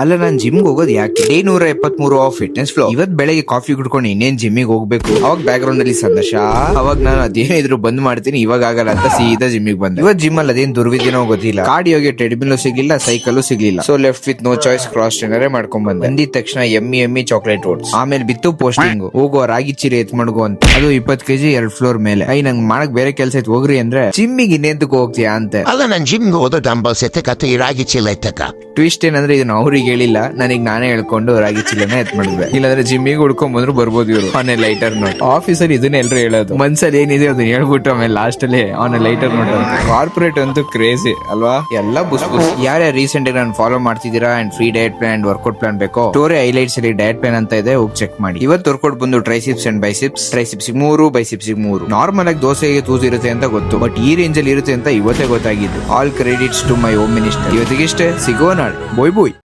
ಅಲ್ಲ ನಾನ್ ಜಿಮ್ ಹೋಗೋದು ಯಾಕೆ? Day 173 of fitness flow. ಇವತ್ ಬೆಳಗ್ಗೆ ಕಾಫಿ ಕುಡ್ಕೊಂಡು ಇನ್ನೇನ್ ಜಿಮ್ಮಿಗೆ ಹೋಗ್ಬೇಕು. ಅವಾಗ ಬ್ಯಾಕ್ ಗ್ರೌಂಡ್ ಅಲ್ಲಿ ಸಂದೇಶ. ಅವಾಗ ನಾನು ಅದೇನಿದ್ರು ಬಂದ್ ಮಾಡ್ತೀನಿ, ಇವಾಗ ಆಗಲ್ಲ ಅಂತ ಸೀದಾ ಜಿಮ್ಮಿಗೆ ಬಂದೆ. ಇವತ್ ಜಿಮ್ ಅಲ್ಲಿ ಅದೇನ್ ದುರ್ವಿಧಿನೋ ಗೊತ್ತಿಲ್ಲ. ಕಾರ್ಡಿಯೋಗೆ ಟ್ರೆಡ್ಮಿಲ್ ಸಿಗ್ಲಿಲ್ಲ, ಸೈಕಲ್ ಸಿಗ್ಲಿಲ್ಲ. So left with no choice cross ಟ್ರೈನರೇ ಮಾಡ್ಕೊಂಡ್ ಬಂದೆ. ಬಂದಿದ ತಕ್ಷಣ ಎಮ್ಮಿ ಚಾಕ್ಲೇಟ್ ಓಟ್ಸ್. ಆಮೇಲೆ ಬಿತ್ತು ಪೋಸ್ಟಿಂಗ್ ಹೋಗೋ ರಾಗಿ ಚೀರಿ ಎತ್ ಮಡ್ಗು ಅಂತ. ಅದು 20 kg 2 ಫ್ಲೋರ್ ಮೇಲೆ. ನಂಗ್ ಮಾಡಕ್ ಬೇರೆ ಕೆಲ್ಸ ಐತ್ ಹೋಗ್ರಿ ಅಂದ್ರೆ ಜಿಮ್ಮಿಗೆ ಇನ್ನೆಂತಕ್ಕೆ ಹೋಗ್ತೀಯಾ ಅಂತ. ಅಲ್ಲ ನಾನ್ ಜಿಮ್ಗೆ ಹೋದ ಡಂಬಲ್ಸ್ ಎತ್ತಕತ್ತ ಈ ರಾಗಿ ಚೀಲ ಎತ್ತಕ. ಟ್ವಿಸ್ಟ್ ಏನಂದ್ರೆ ಇದನ್ನ ಅವ್ರಿಗೆ ಹೇಳಿಲ್ಲ, ನನಗ್ ನಾನೇ ಹೇಳ್ಕೊಂಡು ರಾಗಿ ಚೀಲನ ಎತ್ ಮಾಡಿದ್ವಿ. ಇಲ್ಲಾಂದ್ರೆ ಜಿಮ್ಮಿಗೆ ಹುಡ್ಕೊಂಡ್ ಬಂದ್ರು ಬರ್ಬೋದು ಇವರು. On a lighter note. ಆಫೀಸಲ್ಲಿ ಇದನ್ನ ಎಲ್ರು ಹೇಳೋದು. ಮನ್ಸಲ್ಲಿ ಏನಿದೆ ಅದನ್ನ ಹೇಳ್ಬಿಟ್ಟು ಆಮೇಲೆ ಲಾಸ್ಟ್ ಅಲ್ಲಿ on a lighter note. Corporate ಅಂತೂ ಕ್ರೇಜಿ ಅಲ್ವಾ? ಎಲ್ಲ ಬುಸ್. ಯಾರ್ಯಾರು ರೀಸೆಂಟ್ ನಾನು ಫಾಲೋ ಮಾಡ್ತಿದ್ದೀರಾ and free diet plan and workout plan ಬೇಕೋ ಸ್ಟೋರಿ ಹೈಲೈಟ್ಸ್ ಅಲ್ಲಿ ಡಯಟ್ ಪ್ಲಾನ್ ಅಂತ ಇದೆ, ಹೋಗಿ ಚೆಕ್ ಮಾಡಿ. ಇವತ್ತು ವರ್ಕೌಟ್ ಬಂದು triceps and biceps. Triceps 3, biceps 3. Normal ಆಗಿ ದೋಸೆಗೆ ತೂತು ಇರುತ್ತೆ ಅಂತ ಗೊತ್ತು, ಬಟ್ ಈ ರೇಂಜ್ ಅಲ್ಲಿ ಇರುತ್ತೆ ಅಂತ ಇವತ್ತೇ ಗೊತ್ತಾಗಿದ್ದು. All credits to my home minister. ಇವತ್ತಿಗಿಷ್ಟೇ, ಸಿಗೋ ನಾಳೆ. ಬೋಯ್ ಬೋಯ್.